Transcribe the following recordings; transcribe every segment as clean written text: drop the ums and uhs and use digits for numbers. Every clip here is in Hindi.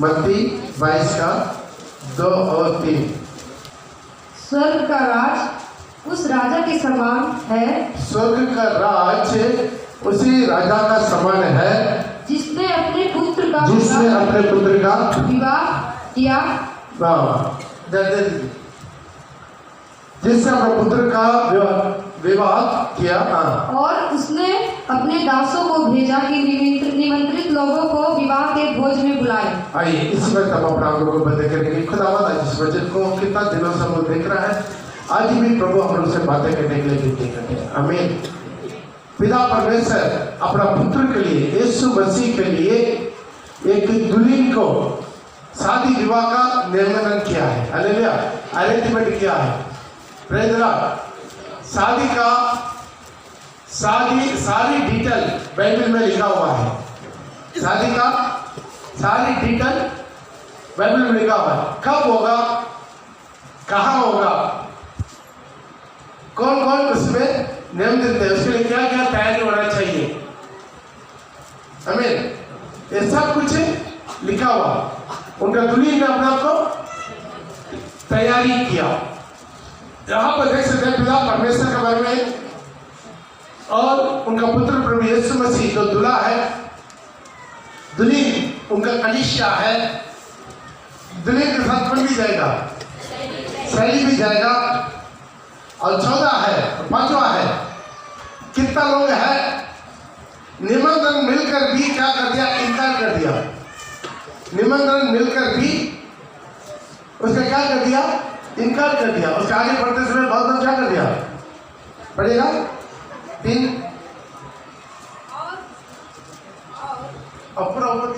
मत्ती 22 का 2 और 3। स्वर्ग का राज उस राजा के समान है, स्वर्ग का राज उसी राजा का समान है जिसने अपने पुत्र का विवाह किया। जिसने अपने पुत्र का विवाह किया। और उसने अपने दासों को भेजा कि निमंत्रित लोगों को विवाह के भोज में बुलाए। आइए इस वक्त हम अपना आंखों को बंद करेंगे। खुदावंद आज इस वचन को कितना दिनों से हम देख रहा है, आज भी प्रभु हम लोग से बातें करने के लिए विनती करते हैं। आमीन। पिता परमेश्वर अपना पुत्र के लिए, यीशु मसीह के लिए एक दुल्हन को शादी विवाह का निर्णय किया है। हालेलुया। अरेंजमेंट किया है। Praise the Lord. शादी का सारी डिटेल बाइबल में लिखा हुआ है। शादी का सारी डिटेल बाइबल में लिखा हुआ है। कब होगा, कहाँ होगा, कौन कौन उसमें नियम देते हैं, उसके लिए क्या क्या तैयारी होना चाहिए। आमीन। ये सब कुछ लिखा हुआ। उनका दुल्हन ने अपना को तैयारी किया। यहाँ पर देख सकते हैं पिता परमेश्वर के बारे में और उनका पुत्र प्रभु यीशु मसीह जो दूल्हा है, दुल्हन उनका कलीसिया है। दुल्हन के साथ कौन भी जाएगा, सहेली भी जाएगा। और 14 है, 5वां है, कितना लोग है, निमंत्रण मिलकर भी क्या कर दिया, इनकार कर दिया। निमंत्रण मिलकर भी उसका क्या कर दिया, इनकार कर दिया। उसके आगे बढ़ते समय बहुत लोग क्या कर दिया, पढ़ेगा 3 और पूरा ऊपर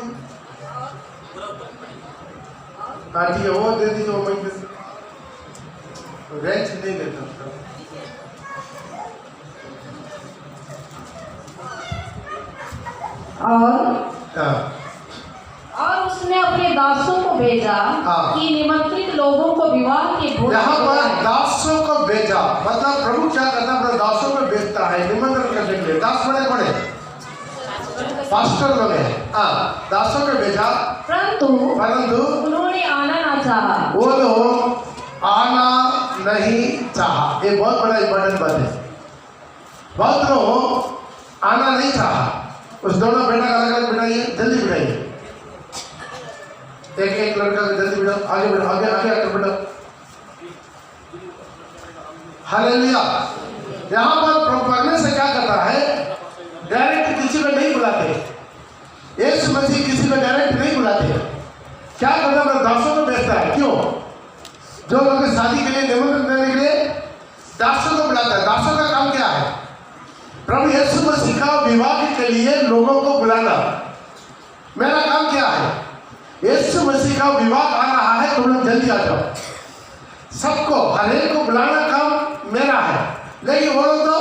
ठीक है, वो दे दीजिए, वो मैं रेंच नहीं लेता। और उसने अपने दासों को भेजा कि निमंत्रित लोगों को विवाह के भोज। यहाँ पर दासों को भेजा मतलब प्रभु क्या करता है, अपने दासों को भेजता है निमंत्रण करने के लिए। दास बड़े पास्टर लोग हैं। दासों को भेजा, परंतु उन्होंने आना ना चाहा। वो लोग आना नहीं चाहा। ये बहुत बड़ा इंपॉर्टेंट बात है। बहुत लोग आना नहीं चाहा। उस दोनों बेटा का अलग अलग बिठाइए, जल्दी बिठाइए। एक लड़का को जल्दी बिठाओ, आगे बढ़ो, आगे आगे बढ़ो। हालेलुया। यहाँ पर परमेश्वर क्या करता है, डायरेक्ट किसी को नहीं बुलाते। यीशु मसीह किसी को डायरेक्ट नहीं बुलाते। क्या करता है, दासों को भेजता है। क्यों? जो लोग शादी के लिए निमंत्रण देने के लिए दासों को बुलाता है। दासों का काम क्या है, प्रभु यीशु मसीह का विवाह के लिए लोगों को बुलाना। मेरा काम क्या है, यीशु मसीह का विवाह आ रहा है, तुम लोग जल्दी आ जाओ। सबको हर एक को बुलाना काम मेरा है। लेकिन वो लोग तो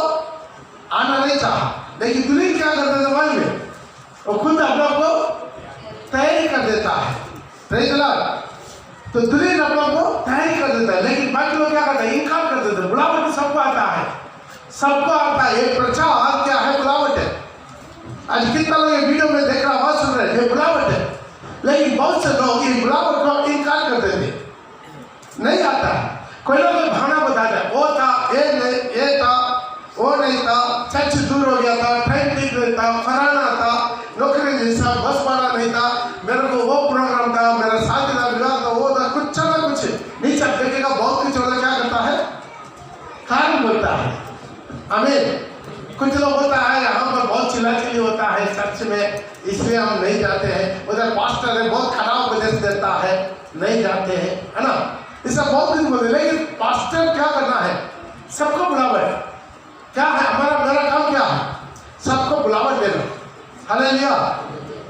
आना नहीं चाहा। लेकिन दुल्हन क्या करता है मालूम है, वो खुद अपना को तैयारी कर देता है। Praise the Lord. तो दुल्हन अपना को तैयारी कर देता है, लेकिन बाकी लोग क्या करते हैं, इनकार कर देते हैं। बुलावट सबको आता है, सबको आता है। ये प्रचार क्या है, बुलावट है। आज कितना लोग ये वीडियो में देख रहा, आवाज सुन रहे हैं, ये बुलावट है। लेकिन बहुत से लोग ये बुलावट को इनकार कर देते, नहीं आता है। कोई लोग भावना बताता है, वो था, ये था, वो नहीं था, चर्च दूर हो गया था, टाइम ठीक नहीं था, फलाना था, नौकरी नहीं था, बस वाला नहीं था, मेरे को वो प्रोग्राम था, मेरा शादी का विवाह था, वो था, कुछ ना कुछ नहीं सब देखेगा। बहुत कुछ होता, क्या करता है, कारण बोलता है। आमीन। कुछ लोग होता है यहाँ पर बहुत चिल्लाचिल्ली होता है चर्च में, इसलिए हम नहीं जाते हैं। उधर पास्टर है, बहुत खराब उपदेश देता है, नहीं जाते हैं, है ना। इसका बहुत कुछ बोलते। लेकिन पास्टर क्या करना है, सबको बुलावट क्या है, मेरा काम क्या है, सबको बुलावट देना। हालेलुया।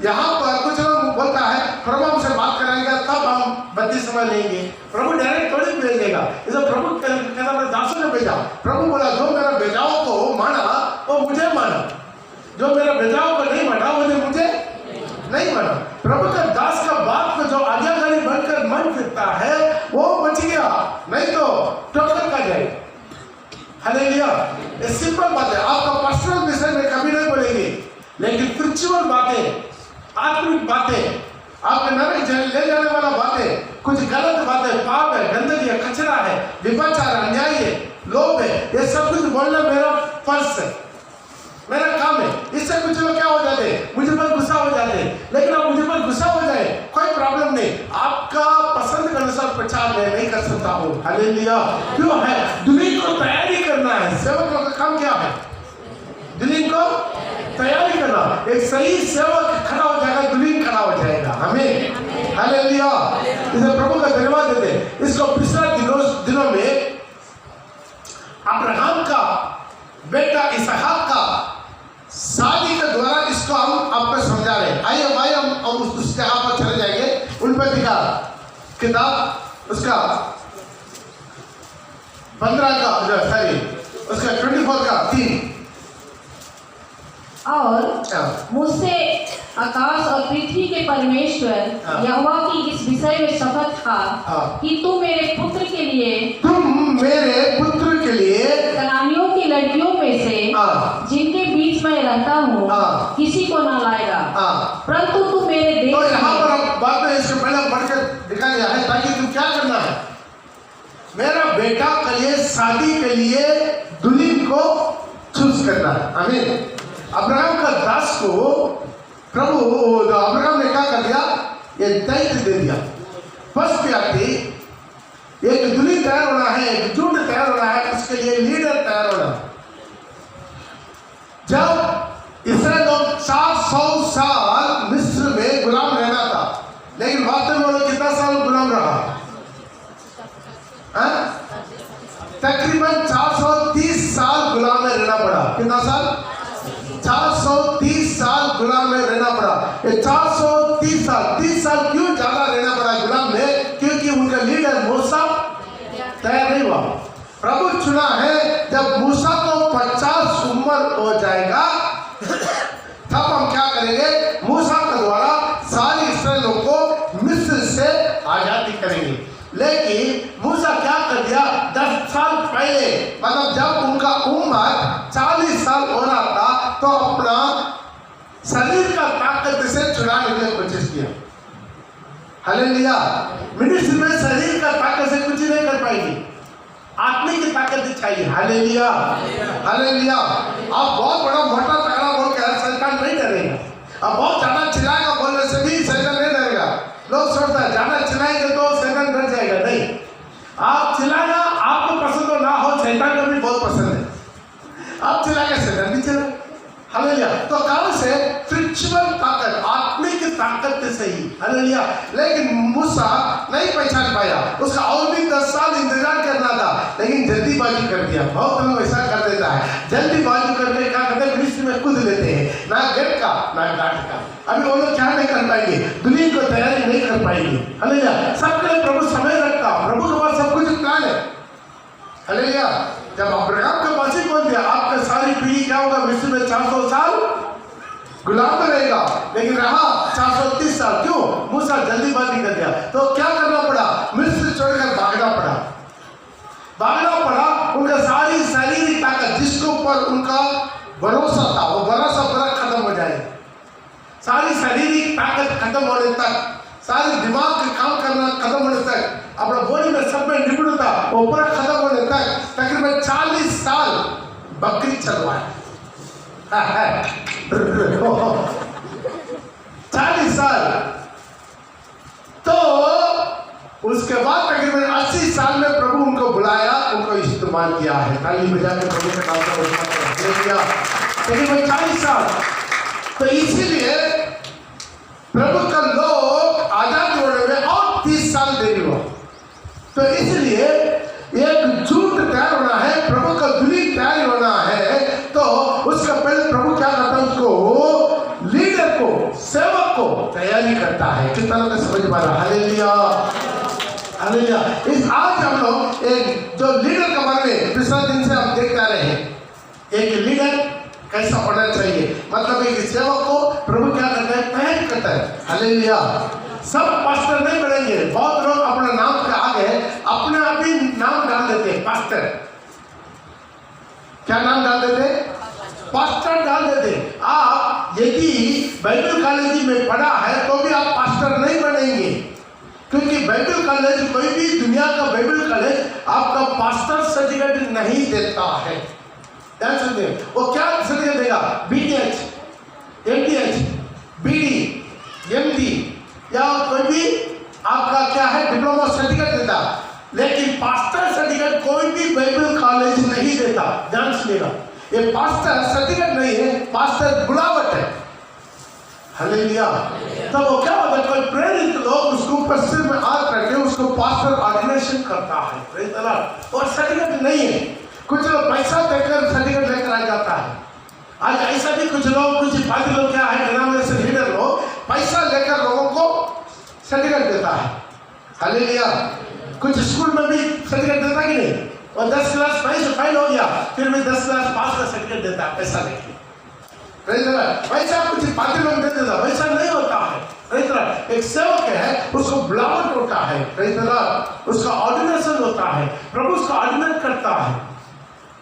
यहाँ पर कुछ लोग बोलता है प्रभु हमसे बात करेंगे तब हम बपतिस्मा लेंगे। प्रभु डायरेक्ट थोड़ी भेजेगा। इसे प्रभु कहता मैं दासों ने भेजा। प्रभु बोला जो मेरा भेजाओ को माना वो मुझे माना, जो मेरा भेजाओ को नहीं माना वो मुझे नहीं माना। प्रभु का दास का बात को जो आज्ञाकारी बनकर मन फिरता है वो बच गया, नहीं तो टक्कर खा जाएगा। हालेलुया। ये सिंपल बात है। आपका पर्सनल विषय में कभी नहीं बोलेंगे, लेकिन स्पिरिचुअल बातें, आत्मिक बातें आपके नरक ले जाने वाला बातें, कुछ गलत बातें, पाप है, गंदगी है, कचरा है, विपचार, अन्याय है, लोभ है, ये सब कुछ बोलना मेरा फर्ज है, मेरा काम है। इससे कुछ लोग क्या हो जाते हैं, मुझे पर गुस्सा हो जाते हैं। लेकिन आप मुझे पर गुस्सा हो जाए कोई प्रॉब्लम नहीं, आपका पसंद के अनुसार प्रचार मैं नहीं कर सकता हूँ। हालेलुया। क्यों है? दुल्हन को तैयारी करना है। सेवक लोग का काम क्या है? दुल्हन को तैयारी करना। एक सही सेवक खड़ा हो जाएगा, दुल्हन खड़ा हो जाएगा। आमीन, हालेलुया। इसे प्रभु का धन्यवाद देते हैं। इसको पिछले दिनों में अब्राहम का बेटा इसहाक का शादी के द्वारा इसको हम आपको समझा रहे हैं। आइए भाई हम उस जगह पर चले जाएंगे। उल्पत्ति का किताब उसका 15 का उसका 24 का 3। और मुझसे आकाश और पृथ्वी के परमेश्वर यहोवा की इस विषय में शपथ खा कि तू मेरे पुत्र के लिए कनानियों की लड़कियों में से जिनके बीच में रहता हूँ किसी को न लाएगा, परंतु तू मेरे देश। तो यहाँ पर हम बात में इसके पहले बढ़कर दिखा दिया है ताकि तू क्या करना है, मेरा बेटा के लिए शादी के लिए दुल्हन को चूज करना है। आमीन। अब्राहम का दास को प्रभु अब्राहम ने क्या कर दिया, ये दायित्व दे दिया। फर्स्ट व्यक्ति एक दुल्हन तैयार होना है, एक झूठ तैयार होना है, उसके लिए लीडर तैयार होना है। जब इसराइल लोग 400 साल मिस्र में गुलाम रहना था, लेकिन वास्तव में वो लोग कितना साल गुलाम रहा? तकरीबन 430 साल गुलाम में रहना पड़ा। कितना साल? 430 साल गुलाम में रहना पड़ा। ये 430 साल 30 साल क्यों ज्यादा रहना पड़ा गुलाम में? क्योंकि उनका लीडर मूसा तैयार नहीं हुआ। प्रभु चुना है जब मूसा को 50 उम्र हो जाएगा तब हम क्या करेंगे, मूसा के द्वारा सारी इस्राएलियों को मिस्र से आजादी करेंगे। लेकिन मूसा क्या कर दिया, 10 साल पहले, मतलब जब उनका उम्र 40 साल हो रहा था तो अपना शरीर का ताकत से चुनाने के लिए कोशिश किया। हालेलुया। मिनिस्ट्री में शरीर का ताकत से कुछ नहीं कर पाएगी, आत्मिक की ताकत चाहिए। Hallelujah, hallelujah. आप बहुत बड़ा मोटा तगड़ा बोल के शैतान नहीं डरेगा। आप बहुत ज्यादा चिल्लाएगा बोलने से भी शैतान नहीं डरेगा। लोग सोचते हैं ज्यादा चिल्लाएंगे तो शैतान डर जाएगा। नहीं, आप चिल्लाना आपको पसंद हो ना हो, शैतान को भी बहुत पसंद है। आप चिल्लाएंगे शैतान भी चिल्लाए। हालेलुया। तो कहां से? स्पिरिचुअल ताकत, आत्मिक ताकत से ही। हालेलुया। लेकिन मूसा नहीं पहचान पाया, उसका और भी 10 साल इंतजार करना था, लेकिन जल्दीबाजी कर दिया। बहुत लोग ऐसा कर देता है, जल्दीबाजी करके क्या करते हैं, मिनिस्ट्री में कूद लेते हैं, ना गेट का ना घाट का। अभी वो लोग क्या नहीं कर पाएंगे, दुल्हन को तैयारी नहीं कर पाएंगे। हालेलुया। सबके लिए प्रभु समय रखता, प्रभु के पास सब कुछ प्लान है। हालेलुया। जब अब्राहम का पास ही बोल दिया आपका सारी पीढ़ी क्या होगा, मिस्र में 400 साल गुलाम में रहेगा, लेकिन रहा 430 साल। क्यों? मूसा जल्दीबाजी कर दिया। तो क्या करना पड़ा, मिस्र छोड़कर भागना पड़ा। भागना पड़ा, उनका सारी शारीरिक ताकत जिसके ऊपर उनका भरोसा था वो भरोसा पूरा खत्म हो जाए। सारी शारीरिक ताकत खत्म होने तक, सारे दिमाग का काम करना खत्म होने तक, अपना बॉडी में सब में निपुणता वो पूरा खत्म होने तक तकरीबन 40 साल बकरी चलवाए। 40 साल। तो उसके बाद तकरीबन 80 साल में प्रभु उनको बुलाया, उनको इस्तेमाल किया है। ताली बजा के प्रभु के नाम का तकरीबन 40 साल। तो इसीलिए प्रभु का लोग आजाद होने में और 30 साल देरी हुआ। तो इसलिए एक झूठ तैयार होना है, प्रभु का दुल्हन तैयार होना है, तो उसका पहले प्रभु क्या करता है, उसको लीडर को, सेवक को तैयारी करता है। कितना लोग समझ पा रहा? Hallelujah, hallelujah. इस आज हम लोग एक जो लीडर के बारे में पिछले दिन से हम देखते आ रहे हैं, एक लीडर कैसा होना चाहिए, मतलब एक सेवक को प्रभु क्या करता है, तैयार करता है। हालेलुया। सब पास्टर नहीं बनेंगे। बहुत लोग अपना नाम के आगे अपने आप ही नाम डाल देते हैं, पास्टर। क्या नाम डाल देते? पास्टर डाल देते। आप यदि बाइबल कॉलेज में पढ़ा है तो भी आप पास्टर नहीं बनेंगे, क्योंकि बाइबल कॉलेज, कोई भी दुनिया का बाइबल कॉलेज आपका पास्टर सर्टिफिकेट नहीं देता है। ध्यान सुनिए, वो क्या सर्टिफिकेट देगा? BTH, MTH, BD, MD या कोई भी आपका क्या है डिप्लोमा सर्टिफिकेट देता, लेकिन पास्टर सर्टिफिकेट कोई भी बाइबल कॉलेज नहीं देता। ध्यान सुनिएगा, ये पास्टर सर्टिफिकेट नहीं है, पास्टर बुलावट है। हालेलुया। तब वो क्या होता है, कोई प्रेरित लोग उसको ऊपर सिर में हाथ रख के उसको पास्टर ऑर्डिनेशन करता है, प्रेज द लॉर्ड। और सर्टिफिकेट नहीं है, कुछ लोग पैसा देकर सर्टिफिकेट लेकर आ जाता है। आज ऐसा भी कुछ लोग, कुछ पादरी लोग क्या है, डिनोमिनेशन लीडर लोग पैसा लेकर लोगों को सर्टिफिकेट देता है। हालेलुया। कुछ स्कूल में भी सर्टिफिकेट देता कि नहीं, और 10 क्लास फाइल हो गया फिर भी 10 क्लास पास का सर्टिफिकेट देता है पैसा लेके। वैसा कुछ पादरी लोग दे देता, वैसा नहीं होता है। एक सेवक है, उसको बुलावट होता है, उसका ऑर्डिनेशन होता है, प्रभु उसका ऑर्डिनेट करता है।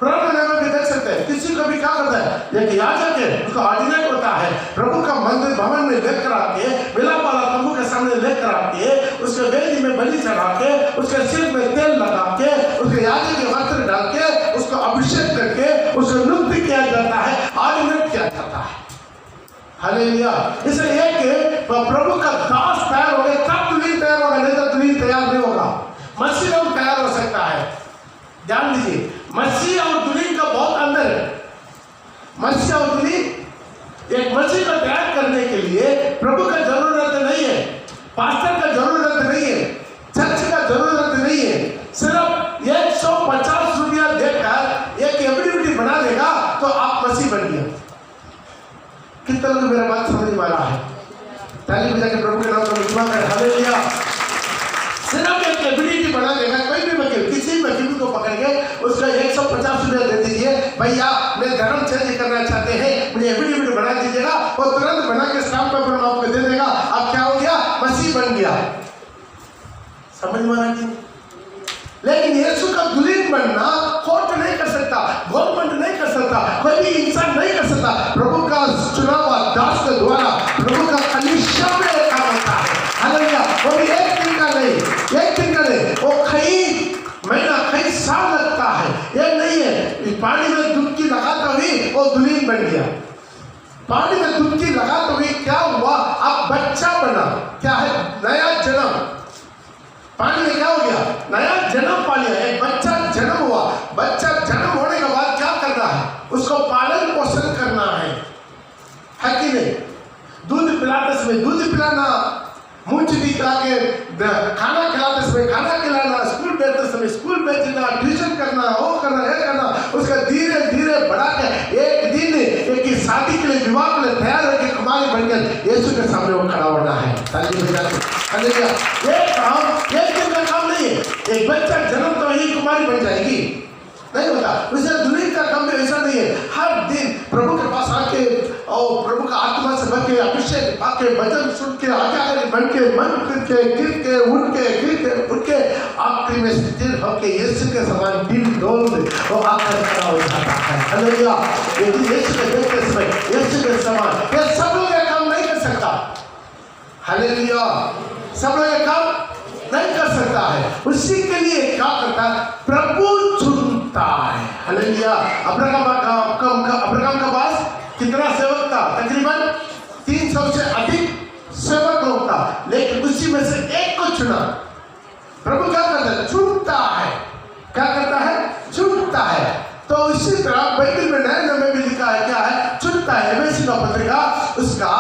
पुराने में भी देख सकते हैं, किसी को भी क्या करता है, एक याजक है, उसका ऑर्डिनेट होता है, प्रभु का मंदिर भवन में लेकर आके, मिलाप वाला तंबू के सामने लेकर आके, उसके वेदी में बलि चढ़ा के, उसके सिर में तेल लगा के, उसके याजक के वस्त्र डाल के, उसको अभिषेक करके उसको नियुक्त किया जाता है, ऑर्डिनेट किया जाता है। हालेलुया। इसलिए एक प्रभु का दास तैयार हो गया तब दुल्हन तैयार होगा, नहीं तो दुल्हन तैयार नहीं होगा। मसीह लोग तैयार हो सकता है। ध्यान दीजिए, मसीह और दुल्हन का बहुत अंदर है। मसीह और दुल्हन, एक मसीह को तैयार करने के लिए प्रभु का जरूरत नहीं है, पास्टर का जरूरत नहीं है, चर्च का जरूरत नहीं है। सिर्फ 150 रुपया देकर एक एफिडेविट बना देगा तो आप मसीह बन गया। कितना लोग मेरा बात समझ में आ रहा है? ताली बजा के प्रभु के नाम पर महिमा करें। हालेलुया। सिर्फ एक एफिडेविट बना देगा, कोई भी वकील किसी वकील को पकड़ के उसका 150 रुपया दे दीजिए, भैया मैं धर्म चेंज करना चाहते हैं, मुझे एफिडेविट बना दीजिएगा, और तुरंत बना के स्टाम्प पेपर आपको दे देगा, आप क्या हो गया? मसीह बन गया। समझ में आ रहा है? लेकिन यीशु का दुल्हन बनना कोर्ट नहीं कर सकता, गवर्नमेंट नहीं कर सकता, कोई भी इंसान नहीं कर सकता। प्रभु का चुना हुआ दास के द्वारा प्रभु का कलीसिया में काम होता है। हालेलुया। वो भी एक दिन का नहीं, एक दिन का नहीं, वो कई महीना कई साल लगता है। ये नहीं है पानी में डुबकी लगाता हुई वो दुल्हन बन गया। पानी में डुबकी लगाते हुए क्या हुआ? अब बच्चा बना। क्या है? नया जन्म। पानी में क्या हो गया? नया जन्म पा लिया, एक बच्चा जन्म हुआ। बच्चा जन्म होने के बाद क्या करना है? उसको पालन पोषण करना है कि नहीं? दूध पिलाते समय दूध पिलाना, मुंह दिखा के खाना खिलाते समय खाना खिलाना, स्कूल भेजते समय स्कूल भेजना, ट्यूशन करना, वो करना, ये करना। उसका धीरे धीरे बढ़ा के एक दिन एक शादी के लिए, विवाह के लिए तैयार होकर कुमारी बनकर यीशु के सामने वो खड़ा होना है। ये काम एक दिन का काम नहीं है। एक बच्चा जन्म तो ही कुमारी बन जाएगी, नहीं होता। उसे दुल्हन का काम भी ऐसा नहीं है। हर दिन प्रभु के पास आके और प्रभु का आत्मा से भर के, अभिषेक आके, भजन सुन के, आज्ञाकारी बन के, मन फिर के, गिर के, उठ के, गिर के, उठ के, आखिरी में स्थिर होके यीशु के समान दिल डोल वो आकर खड़ा हो जाता है। हालेलुया। लेकिन यीशु के देखते समय यीशु के समान ये सब लोग ये काम नहीं कर सकता। हालेलुया। सब लोग ये काम नहीं कर सकता है। उसी के लिए क्या करता है? प्रभु चुनता है। हालेलुया। अब्राहम का पास कितना सेवक था? तकरीबन 300 से अधिक सेवक लोग था, लेकिन उसी में से एक को चुना। प्रभु क्या करता है? चुनता है। क्या करता है? चुनता है। तो इसी तरह बाइबल में नए नाम में भी लिखा है, क्या है? चुनता है। एफएसी का पत्रिका उसका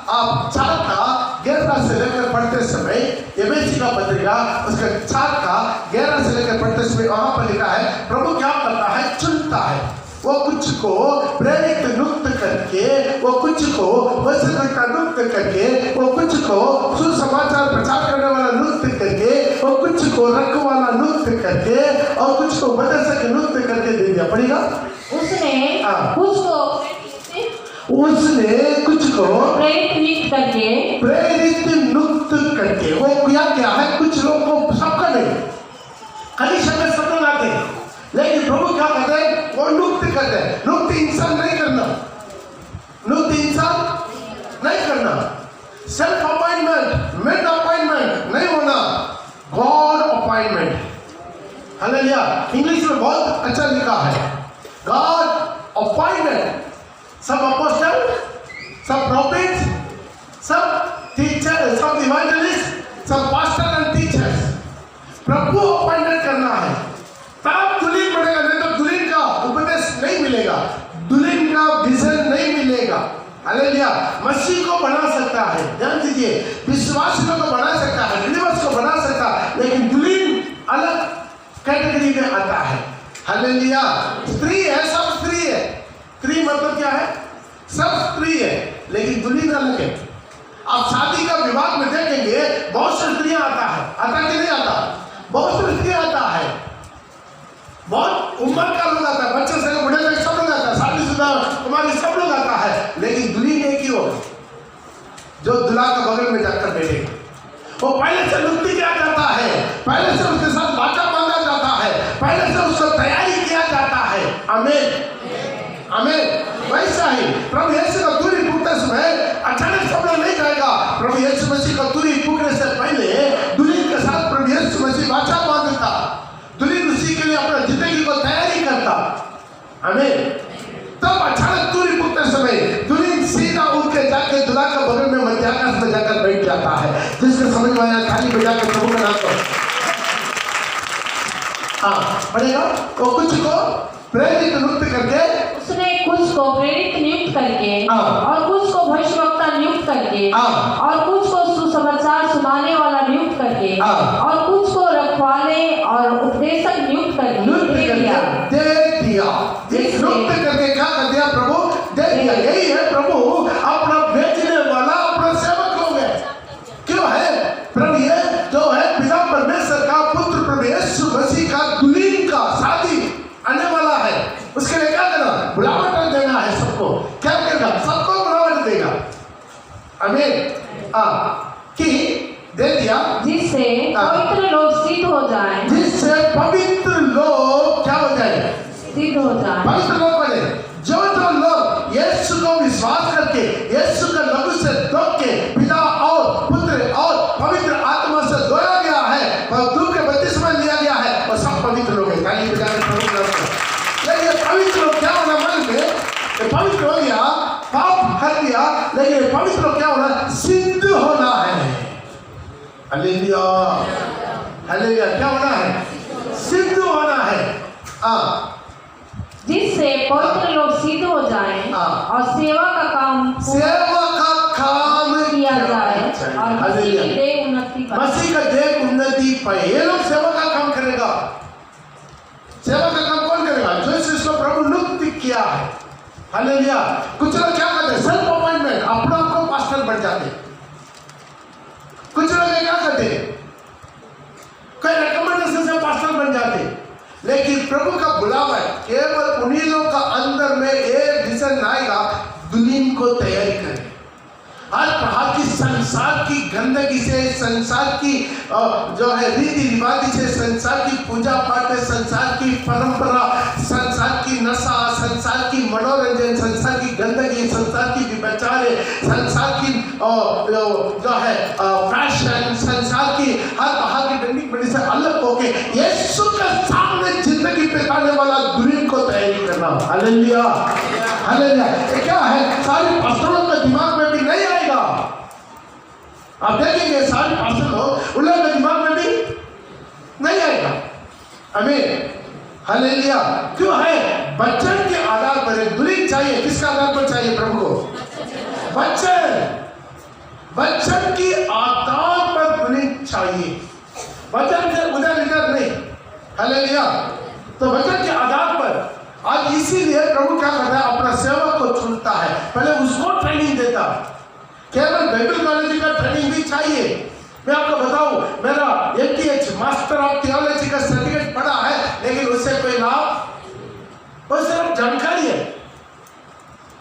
आप 4 का 11 से लेकर पढ़ते समय, एफएसी का पत्रिका उसका 4 का 11 से लेकर पढ़ते समय वहां पर लिखा है प्रभु क्या करता है? चुनता है। वो कुछ को प्रेरित नियुक्त करके, वो कुछ को वचनकर्ता नियुक्त करके, वो कुछ को सुसमाचार प्रचार करने वाला नियुक्त करके, वो कुछ को रखवाला नियुक्त करके, और कुछ को मदरसा के नियुक्त करके दे दिया। पढ़ेगा उसने कुछ को प्रेरित नियुक्त करके वो क्या है? कुछ लोगों को, सबका नहीं, कलीसिया में सब लोग आते हैं, लेकिन प्रभु क्या कहते हैं? वो नियुक्त करते हैं। नियुक्त इंसान नहीं करना, नियुक्त इंसान नहीं करना। अपॉइंटमेंट। हालेलुया। इंग्लिश में बहुत अच्छा लिखा है, गॉड अपॉइंटेड सब अपोस्टल, सब प्रॉफिट्स, सब टीचर, सब इवेंजलिस्ट, सब pastor and teachers. Prabhu appointed करना है, तब दुल्हन बनेगा, नहीं तो दुल्हन का उपदेश नहीं मिलेगा, दुल्हन का विजन नहीं मिलेगा। हालेलुया। मसीह को बना सकता है, ध्यान दीजिए, विश्वासियों को बना सकता है, बिलीवर्स को बना सकता है, लेकिन दुल्हन अलग कैटेगरी में आता है। हालेलुया। स्त्री है, सब स्त्री है। स्त्री मतलब क्या है? सब स्त्री है, लेकिन दुल्हन अलग है। आप शादी का विवाह में देखेंगे बहुत से स्त्रियां आता है, आता कि नहीं आता? बहुत से स्त्रियां आता है, बहुत उम्र का लोग आता है, बच्चे से बुढ़े तक सब लोग आता है, शादीशुदा कुमारी सब लोग आता है, लेकिन दुल्हन एक ही होगा जो दूल्हा के बगल में जाकर बैठेगा। वो पहले से नियुक्ति किया जाता है, पहले से उसके साथ वाचा बांधा जाता है, पहले से उसको तैयारी किया जाता है। आमीन, आमीन। वैसा ही प्रभु यीशु का दूरी फूकते समय अचानक सब लोग नहीं जाएगा। प्रभु यीशु मसीह का दूरी फूकने से पहले दुल्हन के साथ प्रभु यीशु मसीह वाचा बांधता, दुल्हन उसी के लिए अपना जिंदगी को तैयारी करता। आमीन। तब अचानक दूरी फूकते समय दुल्हन सीधा उठ के जाके दूल्हा के बगल में मध्य आकाश में जाकर बैठ जाता है। जिसके समझ में आया थाली बजा के प्रभु का नाम करो। हाँ, पढ़ेगा। तो कुछ को प्रेरित नियुक्त करके, उसने कुछ को प्रेरित नियुक्त करके, और कुछ को भविष्यवक्ता नियुक्त करके, और कुछ को सुसमाचार सुनाने वाला नियुक्त करके, और कुछ को रखवाले और उपदेशक नियुक्त करके दे दिया। नियुक्त करके क्या कर दिया? प्रभु दे दिया। यही है प्रभु अपना बेचने वाला अपना सेवक लोग है। क्यों है? प्रभु ये जो है पिता परमेश्वर का पुत्र प्रभु यीशु मसीह का दुल्हन का शादी आने वाला है, उसके लिए क्या करना? बुलावट देना है सबको। क्या करेगा? सबको बुलावट देगा। आमीन। कि दे दिया जिससे पवित्र लोग सिद्ध हो जाएं, जिससे पवित्र लोग क्या हो जाए? सिद्ध हो जाएं। पवित्र लोग बने। जो लोग यीशु को विश्वास करके यीशु का लहू से धो के पिता और पुत्र और पवित्र आत्मा से धोया गया है और दूध के बपतिस्मा लिया गया है, और सब पवित्र लोग हैं। ताली बजाकर प्रभु का नाम। लेकिन पवित्र लोग क्या होना? मन में पवित्र हो गया, पाप कर दिया, लेकिन पवित्र लोग क्या होना? सिद्ध होना है। Hallelujah, hallelujah. क्या होना है? सिद्ध होना है। जिससे पवित्र लोग सिद्ध हो जाएं और सेवा का काम किया जाए और मसीह की देह उन्नति पाए। मसीह का देह उन्नति पाए। ये लोग सेवा का काम करेगा। सेवा का काम कौन करेगा? जो इसको प्रभु नियुक्त किया है। हालेलुया। कुछ लोग क्या करते हैं? सेल्फ अपॉइंटमेंट, अपना आपको पास्टर बन जाते। कुछ लोग क्या करते? कोई रिकमेंडेशन से पास्टर बन जाते। लेकिन प्रभु का बुलावा है केवल उन्हीं लोगों का अंदर में ये विजन आएगा, दुल्हन को तैयारी करें। हर प्रकार की संसार की गंदगी से, संसार की जो है रीति रिवाज से, संसार की पूजा पाठ, संसार की परंपरा, संसार की नशा, संसार की मनोरंजन, संसार की गंदगी, संसार की विचार, संसार की जो है फैशन, संसार की हर प्रकार की डंडी बड़ी से अलग होके यीशु के सामने जिंदगी बिताने वाला दुल्हन को तैयारी करना। Hallelujah, hallelujah. क्या है? सारी पास्टरों के दिमाग में भी नहीं आएगा। आप देखेंगे सारे पास्टर लोग उन लोगों के दिमाग में भी नहीं आएगा। आमीन, हालेलुया। क्यों है? वचन के आधार पर एक दुल्हन चाहिए। किसके आधार पर चाहिए? प्रभु को वचन, वचन की आधार पर दुल्हन चाहिए। वचन से उधर इधर नहीं। हालेलुया। तो वचन के आधार पर आज इसीलिए प्रभु क्या करता है? अपना सेवक को चुनता है, पहले उसको ट्रेनिंग देता। केवल बाइबल कॉलेज का ट्रेनिंग भी चाहिए। मैं आपको बताऊं, मेरा MTH मास्टर ऑफ थियोलॉजी का सर्टिफिकेट पढ़ा है, लेकिन उससे कोई लाभ? वो सिर्फ जानकारी है,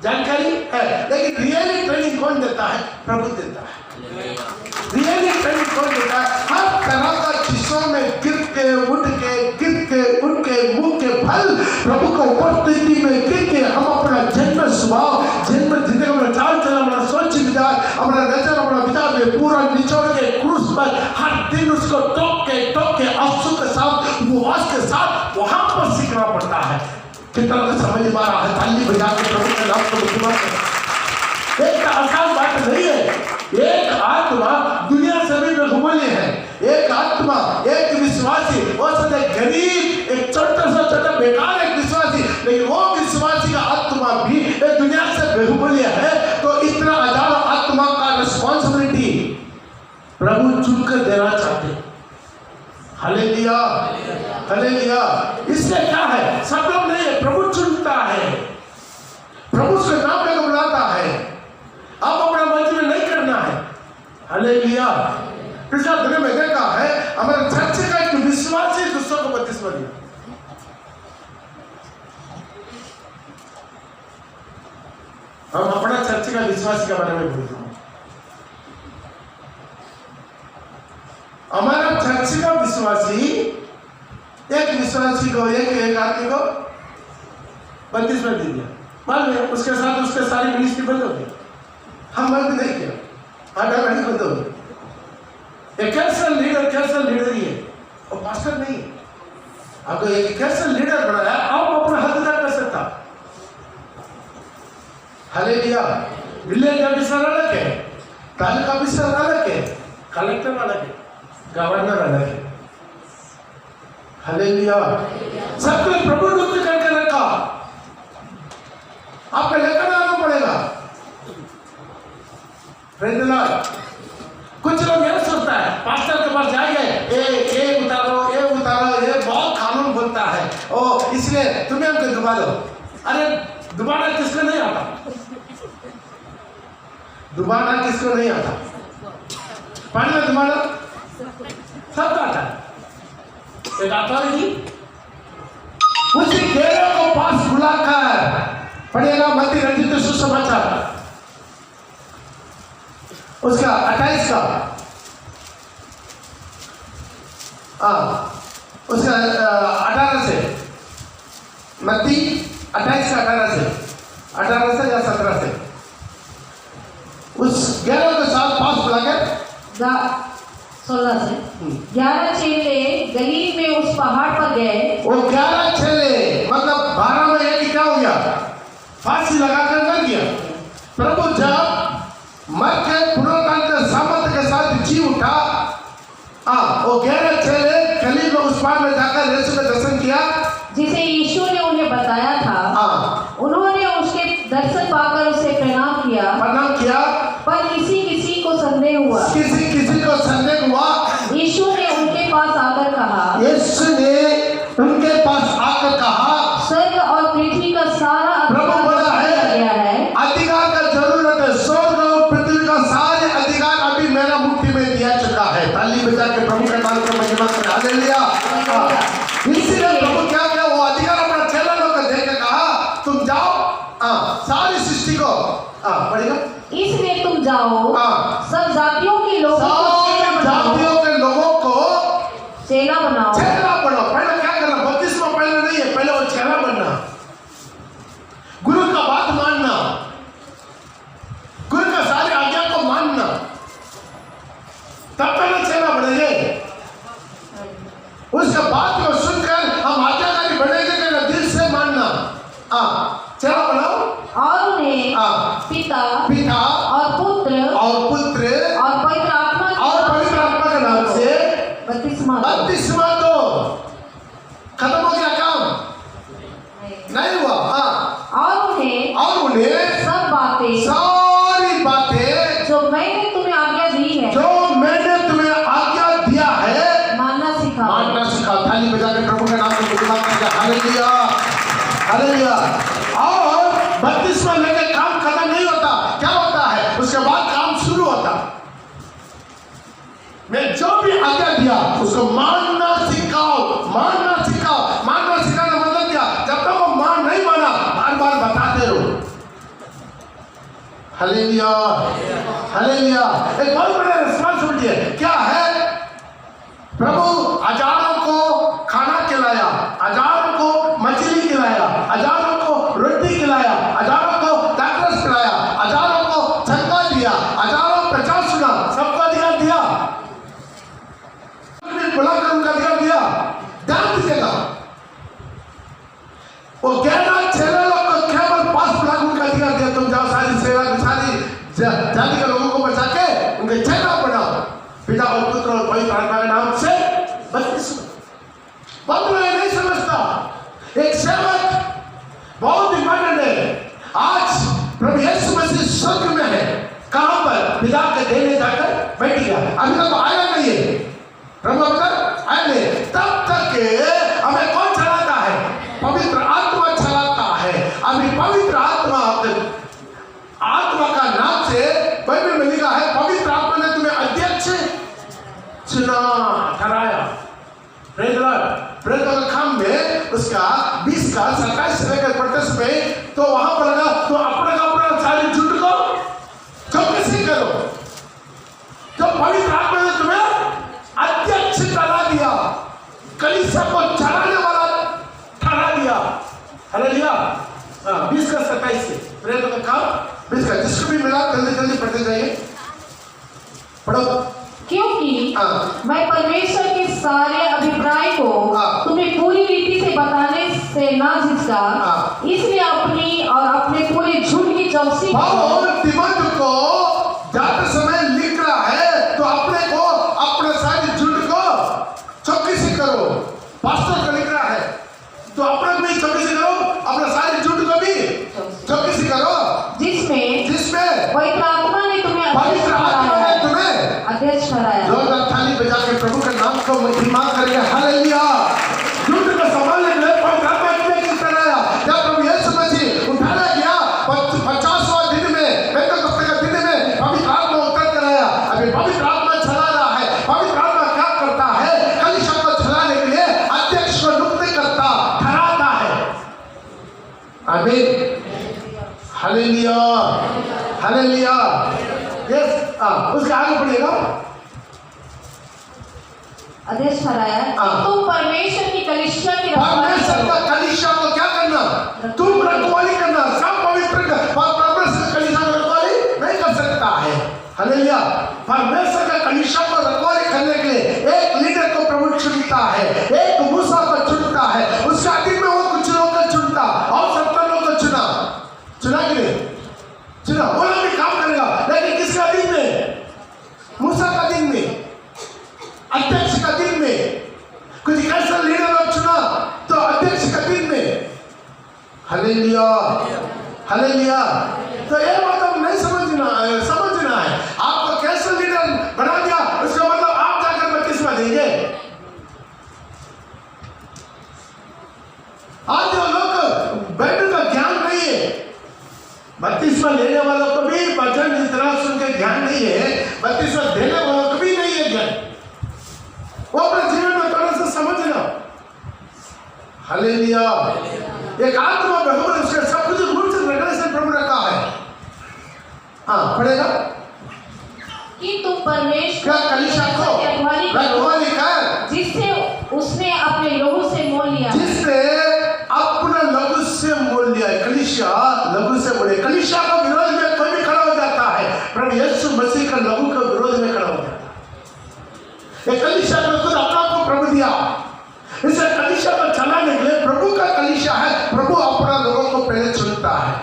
जानकारी है। लेकिन रियली ट्रेनिंग कौन देता है? प्रभु देता है। रियली ट्रेनिंग कौन देता है? हर तरह का चीजों में गिर के उठ के, गिर के उठ के, मुंह के फल प्रभु को उपस्थिति में गिर के हम अपना जन्म स्वभाव, जन्म जिंदगी में चाल चलन, अपना सोच विचार, अपना नजर, अपना विचार में पूरा निचोड़ के क्रूस पर हर दिन उसको टोक के अशुद्ध उपवास के साथ वहां पर सीखना पड़ता है। कितना तो समझ में आ रहा है? ताली बजा के प्रभु के नाम को मुक्तिमान करें। एक आसान बात नहीं है। एक आत्मा दुनिया से भी बहुमूल्य है। एक आत्मा, एक विश्वासी, वो सदा गरीब, एक छोटा बेकार एक विश्वासी, लेकिन वो विश्वासी का आत्मा भी एक दुनिया से बहुमूल्य है। तो इतना हजारों आत्मा का रिस्पॉन्सिबिलिटी प्रभु चुनकर देना चाहते हैं। Hallelujah, hallelujah. इससे क्या है? सब लोग नहीं है, प्रभु चुनता है, प्रभु उसके नाम लेकर बुलाता है। आप अपना मर्जी में नहीं करना है। हालेलुया। पिछला दिन में देखा है, हमारे चर्च का एक विश्वासी दूसरों को बपतिस्मा दिया। हम अपना चर्च का विश्वासी के बारे में बोलते हैं। हमारा चर्च का विश्वासी एक विश्वासी को, एक आदमी को बपतिस्मा दे दिया। मान लिया उसके साथ उसके सारी मिनिस्ट्री बंद हो गई। हम बंद नहीं किया, ऑटोमेटिक बंद हो गई। एक कैसा लीडर ही है, और पास्टर नहीं है। आपको एक कैसा लीडर बनाया, आप अपना हद तक कर सकता। हालेलुया। विलेज ऑफिसर अलग है, तालुका ऑफिसर अलग है, कलेक्टर अलग है, गवर्नर अलग है। हालेलुया। सबको प्रभु नियुक्त करके रखा, आपको लेकर आना पड़ेगा। कुछ लोग यह सोचता है, पास्टर के पास जाएंगे, ये उतारो, ये बहुत कानून बोलता है, ओ इसलिए तुम्हें हमको डुबा दो। अरे डुबाना किसको नहीं आता? डुबाना किसको नहीं आता? पानी में डुबाना सबको आता है। एक आता नहीं, उसी घेरे को पास बुलाकर पढ़ेगा मत्ती रचित सुसमाचार उसका 28 का, उसका 18 से, मत्ती 28 का 18 से या 17 से, उस 11 के साथ पास बुलाकर 16 से 11 चेले गलील में उस पहाड़ पर गए। वो 11 चेले मतलब 12 में एक क्या हो गया? फांसी लगाकर मर गया। प्रभु जब मर के पुनरुत्थान के सामर्थ के साथ जी उठा, वो 11 चेले गलील में उस पार में जाकर यीशु का दर्शन किया, जिसे यीशु ने उन्हें बताया था। उन्होंने उसके दर्शन पाकर उसे प्रणाम किया, पर किसी को संदेह हुआ। किसी को संदेह हुआ। यीशु ने उनके पास आकर कहा, स्वर्ग और पृथ्वी का सारा प्रभु बोला है, अधिकार का जरूरत है। स्वर्ग और पृथ्वी का सारे अधिकार अभी मेरा मुट्ठी में दिया चुका है। ताली बजा के प्रभु के नाम को महिमा करें। हालेलुया। इसीलिए प्रभु क्या किया? वो अधिकार अपना चेला लोग को देकर कहा, तुम जाओ सारी सृष्टि को पढ़ेगा, इसलिए तुम जाओ सब जातियों के लोगों को चेला बनाओ। पहले क्या करना? बपतिस्मा पहले नहीं है, पहले वो चेला बनना, गुरु का बात मानना, गुरु का सारी आज्ञा को मानना, तब पहले चेला बनेंगे। उसके बात को सुनकर हम आज्ञाकारी बनेंगे कि दिल से मानना। चेला बनाओ और उन्हें पिता और पुत्र और पवित्र आत्मा के नाम से बपतिस्मा दो। खत्म हो गया काम? नहीं हुआ। और उन्हें सारी बातें जो मैंने तुम्हें आज्ञा दिया है मानना सिखा। थाली बजा के प्रभु के नाम को महिमा करें। Hallelujah, hallelujah. और बपतिस्मा लेके काम खत्म नहीं होता। क्या होता है? उसके बाद काम शुरू होता। मैं जो भी आज्ञा दिया उसको मानना सिखाओ। मानना सिखाना मतलब क्या? जब तक वो नहीं माना, बार बताते रहो। Hallelujah, hallelujah. एक बहुत बड़ा रिस्पांसिबिलिटी है। क्या है? प्रभु हजारों को खाना खिलाया, हजारों को मछली खिलाया, हजारों को रोटी खिलाया, हजारों को दाखरस खिलाया, हजारों को चंगा दिया, हजारों प्रचार सुना, सबको अधिकार दिया, बुलाकर उनका अधिकार दिया। ध्यान दीजिएगा, पुत्र और पवित्र आत्मा के नाम से बपतिस्मा। बहुत लोग नहीं समझता, एक सेवक बहुत इंपॉर्टेंट है। आज प्रभु यीशु मसीह स्वर्ग में है, कहां पर? पिता के देने जाकर बैठ गया, अभी तक तो आया नहीं है। प्रभु अब तक आया नहीं, तब तक हमें कौन चलाता है? पवित्र आत्मा चलाता है। अभी पवित्र आत्मा का नाम से बाइबल में लिखा है, पवित्र आत्मा ने तुम्हें अध्यक्ष चुना, ठहराया। काम में उसका 20 का 27 से लेकर 35 में तो वहां पर लगा, तो अपना सारी झूठ को चौकसी करो। जो पवित्र आत्मा ने तुम्हें अध्यक्ष ठहरा दिया, कलीसिया को चलाने वाला ठहरा दिया। हालेलुया। 20 का 27 से प्रेरितों का काम 20 का, जिसको भी मिला जल्दी जल्दी पढ़ते जाइए, पढ़ो। क्योंकि मैं परमेश्वर के सारे अभिप्राय को तुम्हें पूरी रीति से बताने से ना झिझका, इसलिए अपनी और अपने पूरे झूठ की चौकसी तिमोथी को जाते समय लिख रहा है, तो अपने को अपने सारे झूठ को चौकसी करो। पास्टर को लिख रहा है, तो अपने भी चौकसी करो, अपने सारे झूठ को भी चौकसी करो, जिसमें पवित्र आत्मा ने तुम्हें अध्यक्ष ठहराया। जोरदार ताली बजा के प्रभु के नाम को महिमा करेंगे। हालेलुया। झूठ को संभालने के लिए पवित्र आत्मा ने किस ठहराया? जब प्रभु यीशु मसीह उठाया गया 50वां दिन में, पेंटेकोस्ते के दिन में पवित्र आत्मा उतर कर आया। अभी पवित्र आत्मा चला रहा है। पवित्र आत्मा क्या करता है? कलीसिया को चलाने के लिए अध्यक्ष को नियुक्त करता, ठहराता है। आमीन। Hallelujah, hallelujah. यस, उसके आगे पढ़िएगा। अध्यक्ष ठहराया तुम परमेश्वर की कलीसिया की परमेश्वर का कलीसिया को क्या करना? तुम रखवाली करना। सब पवित्र परमेश्वर का कलीसिया को रखवाली नहीं कर सकता है। हालेलुया। परमेश्वर का कलीसिया को रखवाली करने के लिए एक लीडर को प्रभु चुनता है, एक मूसा को चुनता है, उसके अधीन में वो कुछ लोग को चुनता, और 70 लोग को चुना के लिए चुना, वो लोग भी काम करेगा, लेकिन किसके अधीन में? मूसा का अधीन में, अध्यक्ष का अधीन में। कुछ ऐसा लीडर लोग चुना तो अध्यक्ष का अधीन में। Hallelujah, hallelujah. तो ये बात हम नहीं समझना है। आपको कैसा लीडर बना दिया, उसका मतलब आप जाकर बपतिस्मा देंगे। आज जो लोग बाइबल का ज्ञान नहीं है, बपतिस्मा लेने वालों को भी वचन इतना सुन के ज्ञान नहीं है, बपतिस्मा देने वालों को भी नहीं है ज्ञान, वो अपने जीवन में थोड़ा सा समझना। हालेलुया। एक आत्मा प्रभु ने उसके सब कुछ रूप से रखने से प्रभु रखा है। पढ़ेगा कि तुम परमेश्वर क्या कलीसिया को रखवाली कर, जिससे उसने अपने लहू से मोल लिया, जिसने अपना लहू से मोल लिया। कलीसिया लहू से मोल, कलीसिया का विरोध में कोई भी खड़ा हो जाता है, प्रभु यीशु मसीह का लहू का विरोध में खड़ा हो जाता है। कलीसिया ने खुद अपना को प्रभु दिया, इसे कलीसिया को चलाने के लिए प्रभु का कलीसिया है। प्रभु अपना लोगों को पहले चुनता है।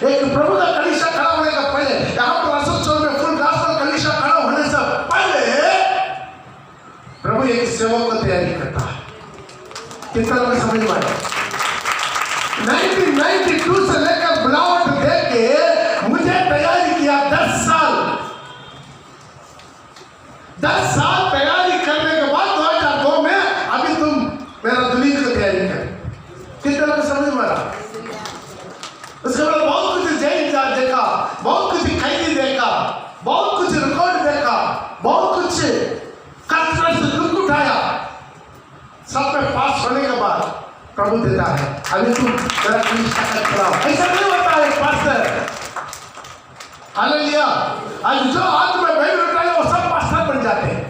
एक प्रभु का कलीसिया खड़ा होने का पहले, यहाँ पर रसूल में फुल गास्पेल कलीसिया खड़ा होने से पहले प्रभु एक सेवक को तैयारी करता है। किस तरह में समझ में आया? 1992 से लेकर बुलावट दे के मुझे तैयारी किया 10 साल तैयारी करने के बाद 2002 में अभी तुम मेरा दुनिया की तैयारी कर। किस तरह से समझ में आ रहा? उसके बाद बहुत कुछ जेल जा देखा, बहुत कुछ कैदी देखा, बहुत कुछ रिकॉर्ड देखा, बहुत कुछ कष्ट से दुख उठाया। सब में पास होने के बाद प्रभु देता है, अभी तुम मेरा कलीसिया खड़ा। ऐसा नहीं होता है पास्टर। हालेलुया। आज जो हाथ में बैल उठाए वो सब पास्टर बन जाते हैं।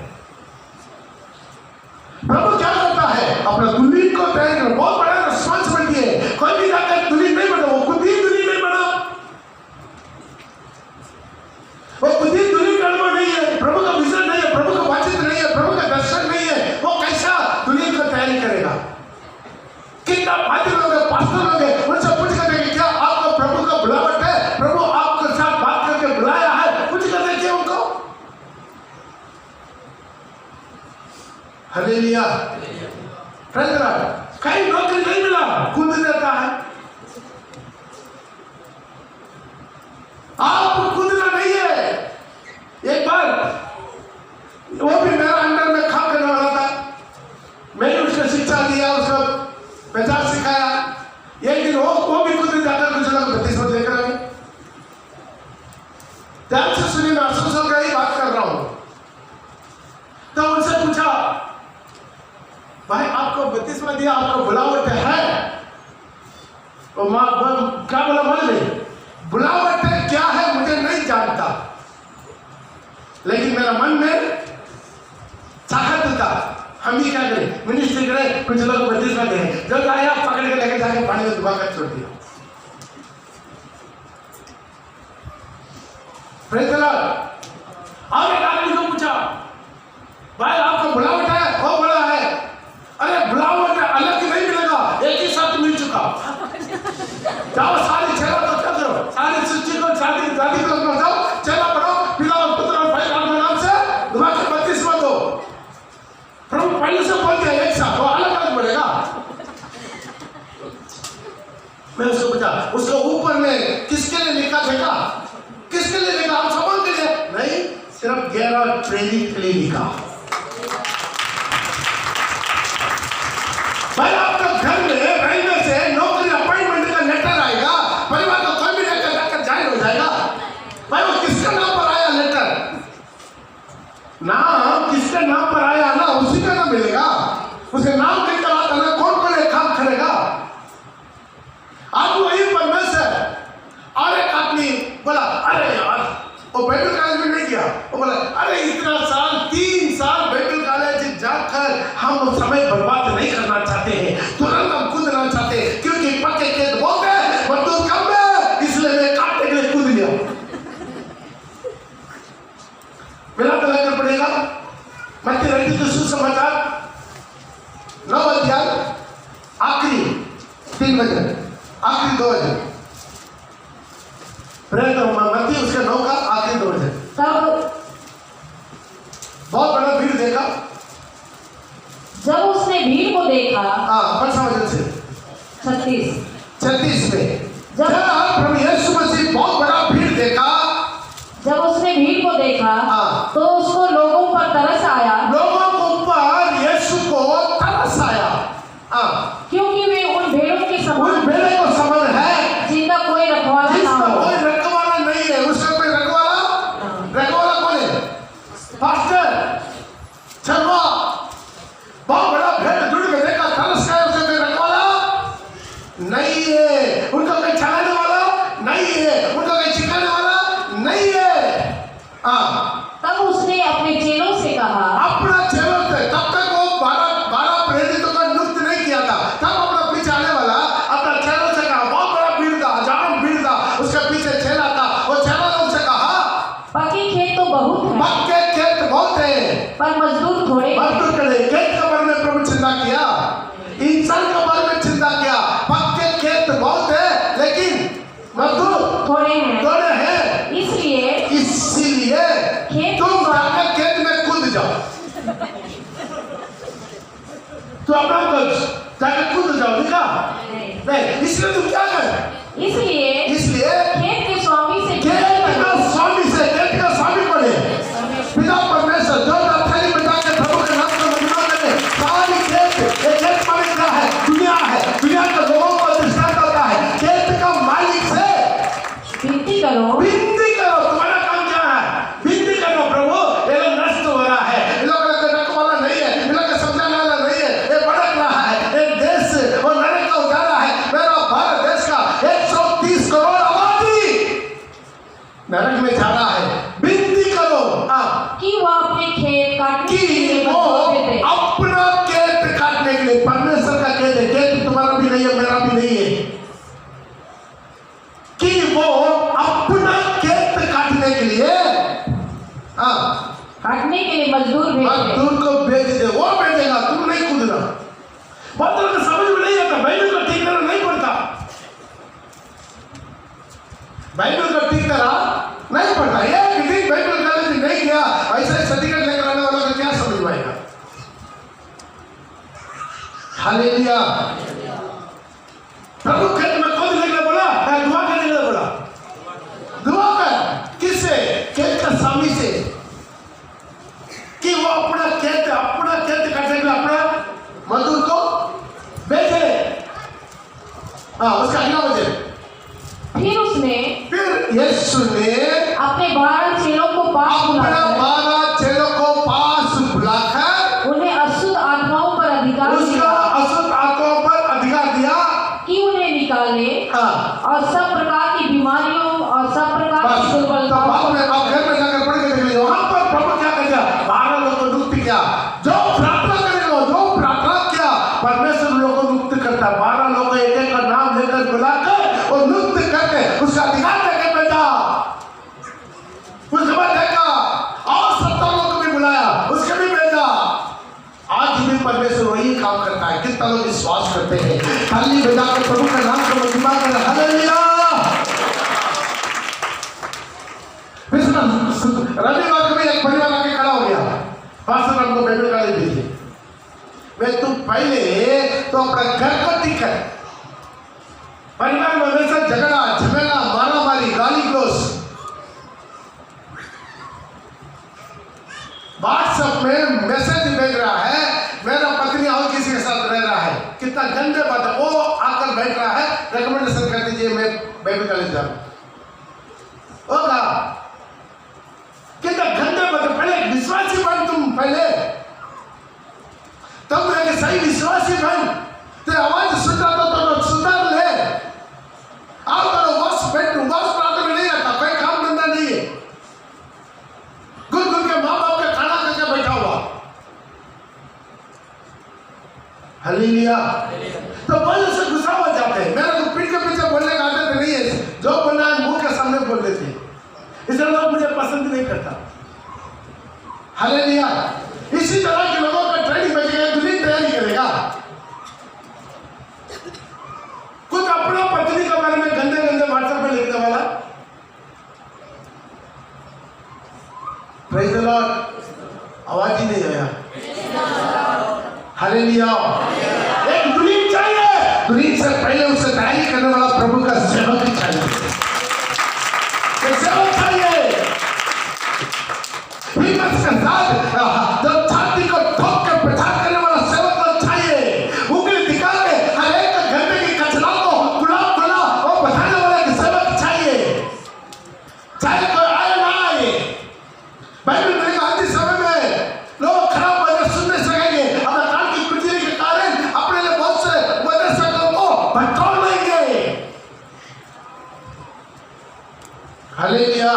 प्रभु क्या करता है? अपना दुल्हन को तैयार कर, बहुत बड़ा रिस्पांसिबिलिटी है। कोई भी जाकर दुल्हन नहीं बना, वो खुद ही दुल्हन नहीं बना, वो खुद ही दुल्हन का अनुभव नहीं है, प्रभु का विजन नहीं है, प्रभु का बातचीत नहीं है, प्रभु का दर्शन नहीं है, वो कैसा दुल्हन को तैयारी करेगा? कितना फादर लोग हैं, पास्टर लोग हैं, उनसे पूछ कर देखिए क्या आपको प्रभु का बुलावट है? प्रभु आपके साथ बात करके बुलाया है? कुछ कर देखिए उनको। हालेलुया। Praise God. कहीं नौकरी नहीं मिला, कूद देता है। आप कूदना नहीं है। एक बार वो भी मेरा अंडर में काम करने वाला था, मैंने उसको शिक्षा दिया, उसको विचार सिखाया। एक दिन वो भी कूद जाकर कुछ लोग बत्तीसवा देख रहे हैं। ध्यान से सुनिए, मैं अफसोस होकर ही बात कर रहा हूं। तो उनसे पूछा, भाई आपको बत्तीसवा दिया, आपको बुलावट है? वो माँ क्या बोला बोल रही, बुलावट है क्या है मुझे नहीं जानता, लेकिन मेरा मन में चाहत था हम ही क्या करें, मिनिस्ट्री करें, कुछ लोग बत्तीसवा दें। जब आया पकड़ के लेकर जाके पानी में डुबा कर छोड़ दिया। Praise the Lord. और एक आदमी को पूछा, भाई आपको बुलावट है? वो बोला है। अरे बुलावट है, अलग नहीं मिलेगा, एक ही साथ मिल चुका। जाओ सारे चेला को क्या करो, सारे सृष्टि को शादी दादी को जाओ, चेला पढ़ो, पिता और पुत्र और पवित्र आत्मा नाम से दुआ के बत्तीसवा दो। प्रभु पहले से बोल दिया एक साथ, वो अलग अलग बोलेगा। मैं उसको पूछा, उसको ऊपर में किसके लिए लिखा देखा? किसके लिए लिखा? हम सबों के लिए नहीं, सिर्फ 11 ट्रेनिंग के लिए लिखा। भाई आपका घर में रहने से नौकरी अपॉइंटमेंट का लेटर आएगा, परिवार को कोई भी लेकर जाकर जाहिर हो जाएगा। भाई वो किसके नाम पर आया लेटर? नाम किसके नाम पर आया ना, उसी का नाम मिलेगा। उसके नाम लेकर आता ना, कौन कौन एक काम करेगा? आप वही परमेश्वर। और एक आदमी बोला, अरे यार वो बाइबल कॉलेज में नहीं गया। वो बोला, अरे इतना साल 3 साल बाइबल कॉलेज जाकर हम समय बर्बाद नहीं करना चाहते हैं, तुरंत हम कूदना चाहते हैं, क्योंकि पक्के खेत बहुत है, मजदूर कम है, इसलिए मैं काटने के लिए कूद लिया। मेरा तो लेकर पड़ेगा मत्ती रखी तो सुसमाचार 9 अध्याय आखिरी 3 वचन, आखिरी 2 वचन। मत्ती उसके 9 का आखिरी 2 वचन। तब बहुत बड़ा भीड़ देखा। जब उसने भीड़ को देखा, कौन सा वचन से? 36 में। जब प्रभु यीशु मसीह बहुत बड़ा भीड़ देखा, जब उसने भीड़ को देखा तो उसको लोगों पर तरस आया, लोगों के ऊपर यीशु को तरस आया, क्योंकि वे उन भेड़ों के उन समान भेड़ों को समान है जिनका कोई रखवाला ना जिसका हो। कोई रखवाला नहीं है। उसका कोई रखवाला कौन है? पास्टर, चरवा। बहुत बड़ा भेड़ जुड़ में देखा, तरस गया, उसका कोई रखवाला नहीं है, उनका कोई चलाने वाला नहीं है, उनका कोई सिखाने वाला नहीं है। तब उसने अपने चेलों से कहा, अपना चेलों से, तब तक वो 12 प्रेरितों का नियुक्त नहीं किया था, तब अपना पीछे आने वाला अपना चेलों से कहा। बहुत बड़ा भीड़ था, हजारों भीड़ था, उसके पीछे चेला था। वो चेला ने उनसे कहा, पक्के खेत तो बहुत है, पक्के खेत बहुत है, पर मजदूर थोड़े हैं। मजदूर करे। खेत के बारे में प्रभु चिंता किया, इंसान के बारे में चिंता किया। पक्के खेत बहुत है, लेकिन मजदूर थोड़े हैं, इसीलिए खेत तुम जाकर खेत में कूद जाओ। तो अपना जाकर कूद जाओ, लिखा नहीं। इसलिए तुम क्या कर, इसलिए खेत के स्वामी से खेत का स्वामी कौन है? पिता परमेश्वर। जो थैली बजा के प्रभु के नाम का महिमा करे। सारी खेत मालिक क्या है? दुनिया है। दुनिया के लोगों को दृष्टांत होता है। खेत का मालिक से विनती करो। तुम्हारा काम क्या है? विनती करो, प्रभु ये लोग नष्ट हो रहा है, ये लोग रखने वाला नहीं है, ये लोग समझाने वाला नहीं है, ये भटक रहा है, एक देश और नरक का उजाला है। मेरा भारत देश का 130 करोड़ आबादी नरक में जा रहा है। विनती करो कि वो अपने खेत काटने के लिए कि वो मजदूर दे। अपना खेत काटने के लिए, परमेश्वर का खेत है, खेत तुम्हारा भी नहीं है, मेरा भी नहीं है, कि वो अपना खेत काटने के लिए काटने के लिए मजदूर को भेज दे। वो भेजेगा, तुम नहीं कूदना। बहुत लोग समझ में नहीं आता, बाइबल को ठीक तरह नहीं पढ़ता, बाइबल को ठीक तरह नहीं पढ़ता। एक दिन बाइबल कॉलेज नहीं गया, ऐसे सर्टिफिकेट लेकर आने वालों को क्या समझ में आएगा? हालेलुया। प्रभु खेत में खोदने के लिए बोला, दुआ करने के लिए बोला। दुआ कर किससे? खेत का स्वामी से, कि वो अपना खेत काटने के लिए अपना मजदूर को भेजे। उसका अगला वजह, फिर यीशु ने अपने 12 चेलों को पास बुलाकर उन्हें अशुद्ध आत्माओं पर अधिकार दिया कि उन्हें निकाले और सब प्रकार की बीमारियों और सब प्रकार की दुर्बलताओं आप घर में जाकर पढ़ के देख लीजिए। वहां पर प्रभु क्या कर दिया? 12 लोगों को मुक्त किया। जो प्रार्थना करेगा, जो प्रार्थना किया, परमेश्वर लोगों को मुक्त करता। 12 लोगों एक एक का नाम लेकर बुलाकर और मुक्त करके उसका अधिकार देकर भेजा। उसके बाद देखा और 70 लोगों को भी बुलाया, उसके भी भेजा। आज भी परमेश्वर वही काम करता है। कितना लोग विश्वास करते हैं? ताली बजाकर प्रभु का नाम को महिमा करें। हालेलुया। रविवार को भी एक परिवार आके खड़ा हो गया, पास्टर हमको बाइबल कॉलेज दीजिए। मैं तुम पहले तो अपना घर को ठीक कर। परिवार में हमेशा झगड़ा झमेला मारामारी गाली गलौज, व्हाट्सएप में मैसेज भेज रहा है, मेरा पत्नी और किसी के साथ रह रहा है। कितना गंदे बात है। वो आकर बैठ रहा है, रिकमेंडेशन कर दीजिए मैं बाइबल कॉलेज जाऊं। होगा कितना गंदे बात है। पहले विश्वासी बन तुम, पहले तब एक सही विश्वासी बन। तेरी आवाज सुनता तो सुधार ले। आओ करो बस बैठ, बस प्रार्थना नहीं रहता, कोई काम धंधा नहीं है। गुड़ के माँ बाप के खाना करके बैठा हुआ। हालेलुया। तो बोलने से गुस्सा हो जाते हैं। मेरे को पीठ के पीछे बोलने का आदत नहीं है। जो बोलना है मुंह के सामने बोल देते हैं, इसलिए लोग मुझे पसंद नहीं करता। हालेलुया। इसी तरह के लोगों का ट्रेनिंग बचेगा, दुनिया तैयारी करेगा। कुछ अपना पत्नी के बारे में गंदे व्हाट्सएप में लिखने वाला। Praise the Lord. आवाज ही नहीं आया। हालेलुया। एक दुनिया चाहिए। दुनिया से पहले उससे तैयारी करने वाला प्रभु का सेवक चाहिए। सेवक चाहिए हिम्मत के साथ, जब छाती को ठोक के प्रचार करने वाला सेवक चाहिए। उंगली दिखा के हर एक घंटे की कचरा को खुला और बताने वाला सेवक चाहिए। चाहे कोई आए ना आए। बाइबल में आते समय में लोग खराब वजह सुनने सकेंगे, अपना कान की कुंजी के कारण अपने लिए बहुत से वजह से लोगों को भटका लेंगे। हालेलुया।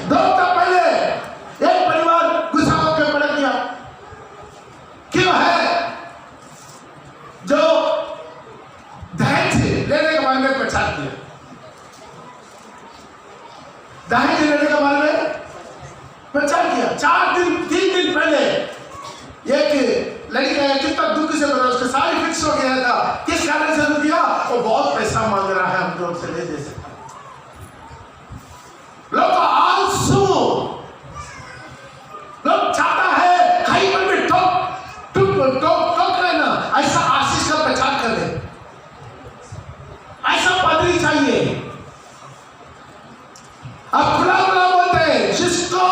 दो हफ्ता पहले एक परिवार गुस्सा होकर पलट गया। क्यों है? जो दहेज लेने के बारे में प्रचार किया। दहेज लेने के बारे में प्रचार किया। 3 दिन पहले एक लड़की आया, कितना दुख से बना, उसके सारी फिक्स हो गया था। किस कारण से दुख किया? वो बहुत पैसा मांग रहा है, हम लोग से नहीं दे सकता। लोग आंसू, लोग चाहता है कहीं पर भी टोक लेना, ऐसा आशीष का प्रचार कर दे, ऐसा पादरी चाहिए। अब खुला बोलते हैं, जिसको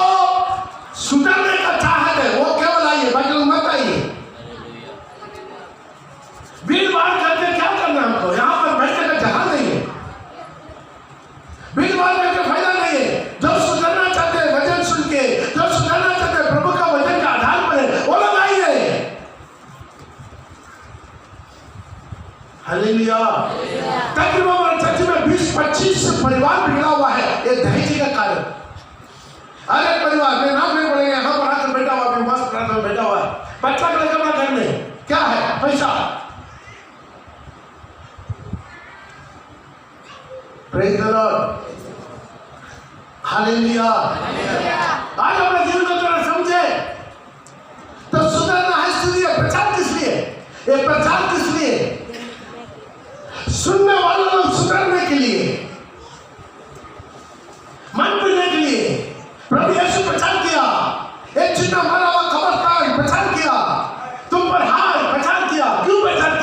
सुधरने का चाहत है वो केवल आइए, बाकी मत आइए। भीड़ भाड़ करके क्या करना हमको? यहां पर बैठने का जगह नहीं है। भीड़ भाड़ करके फायदा नहीं है। जो सुधरना चाहते हैं वचन सुन के, जो सुधरना चाहते हैं प्रभु का वचन का आधार पर है, वो लोग आइए। हालेलुया। तकरीबन हमारे चर्च में 20-25 परिवार बिगड़ा हुआ है ये दहेज का कारण। अरे परिवार में नाम नहीं पड़ेगा, यहाँ पर आकर बैठा हुआ, मस्त प्रार्थना बैठा हुआ है, बच्चा का लगा घर में क्या है? पैसा। Praise the Lord. हालेलुया। आज अपने जीवन को थोड़ा समझे तो सुधरना है। सुनिए, प्रचार किस लिए? ये प्रचार किस लिए? सुनने वालों लोग सुधरने के लिए, मन पीने के लिए। प्रभु यीशु प्रचार किया, एक चिन्ह मारा हुआ खबर का प्रचार किया, तुम पर हार प्रचार किया। क्यों प्रचार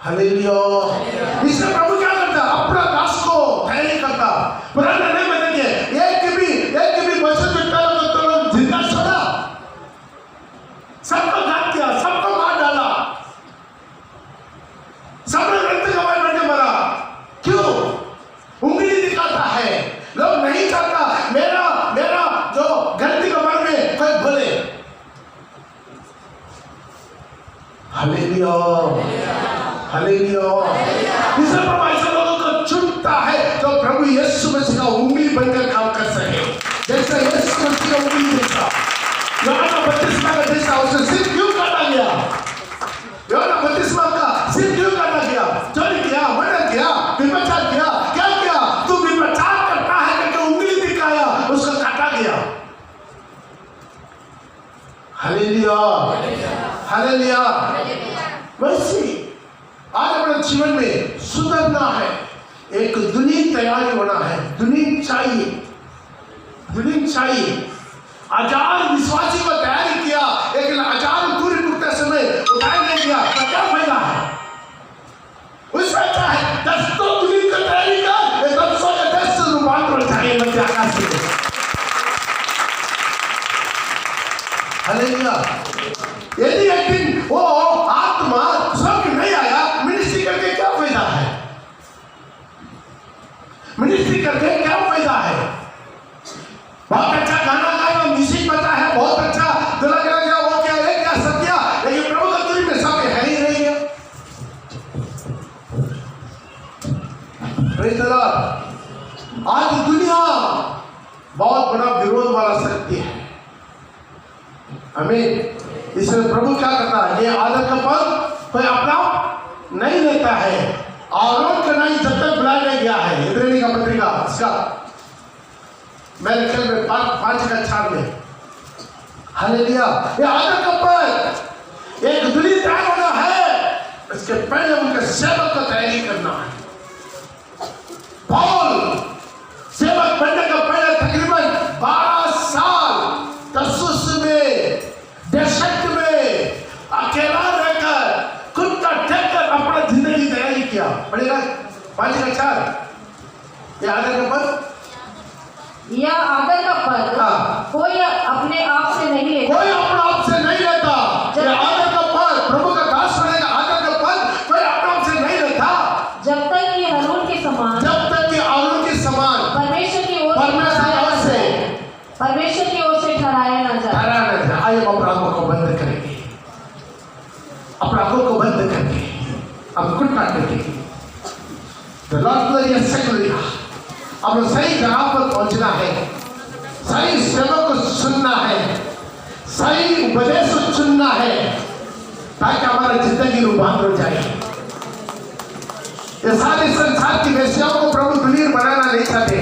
हालेलुया। इसलिए प्रभु क्या करता, अपना दास को तैयारी करता। पुराने नहीं बदलेंगे, एक भी वचन में तो जिंदा छोड़ा, सबको घात किया, सबको मार डाला, सबने रक्त गवाए बैठे मरा। क्यों? उंगली दिखाता है, लोग नहीं चाहता मेरा जो गलती के बारे में कोई बोले। Hallelujah, hallelujah. इसलिए प्रभु ऐसे लोगों को चुनता है जो प्रभु यीशु मसीह का उंगली बनकर काम कर सके। जैसे यीशु मसीह का उंगली जैसा, यूहन्ना बपतिस्मा का जैसा, उसका सिर क्यों काटा गया? यूहन्ना बपतिस्मा का सिर क्यों काटा गया? चोरी किया, मर्डर किया, व्यभिचार किया, क्या किया? तू व्यभिचार करता है करके उंगली दिखाया, उसको काटा गया। Hallelujah, hallelujah. वैसे आज अपने जीवन में सुधरना है, एक दुनिया तैयारी होना है, दुनिया चाहिए। हजार विश्वासी को तैयारी किया, लेकिन हजार दूरी टूटते समय उठाया नहीं गया, तो क्या फायदा है? उसमें अच्छा है 10 तो दुनिया की तैयारी कर, 10 के 10 रूपांतर चाहिए मध्य आकाश से। हालेलुया। यदि एक दिन वो आत्मा स्वर्ग नहीं आया, मिनिस्ट्री करके क्या फायदा है? मिनिस्ट्री करके क्या फायदा है? बहुत अच्छा गाना गाया, म्यूजिक बजा है, बहुत अच्छा दुल्हा गया, वो क्या है, क्या सब किया, लेकिन प्रभु का तुरी में सब है ही नहीं है। Praise the Lord. आज दुनिया बहुत बड़ा विरोध वाला शक्ति है, आमीन। इसलिए प्रभु क्या करता है, ये आदर का पद कोई अपना नहीं लेता है। आरोन का नहीं जब तक बुलाया नहीं गया है, इब्रानी का पत्रिका इसका मेरे ख्याल में 5:4 में। हालेलुया। ये आदर का पद एक दुनिया तैयार होना है, इसके पहले उनके सेवक को तैयारी करना है। पौल सेवक बनने का पहले तकरीबन 12 साल तरसुस में, दशक में अकेला रहकर, खुद का ठेकर अपना जिंदगी तैयारी किया। पढ़ेगा 5:4। ये आदर का पद, यह आदर का पद कोई अपने आप से नहीं लेता, कोई अपने आप से नहीं लेता। ये आदर का पद, प्रभु का दास होने का आदर का पद कोई अपने आप से नहीं लेता, जब तक कि हारून के समान, परमेश्वर की ओर से ठहराया न जाए। आइए अपना आंखों को बंद करेंगे, अपना आंखों को बंद करके हम कुछ काट देंगे। अब सही जगह पर पहुंचना है, सही सेवक को सुनना है, सही उपदेश को चुनना है, ताकि हमारी जिंदगी रूपांतर हो जाए। ये सारे संसार की वेश्याओं को प्रभु दुनिया बनाना नहीं चाहते।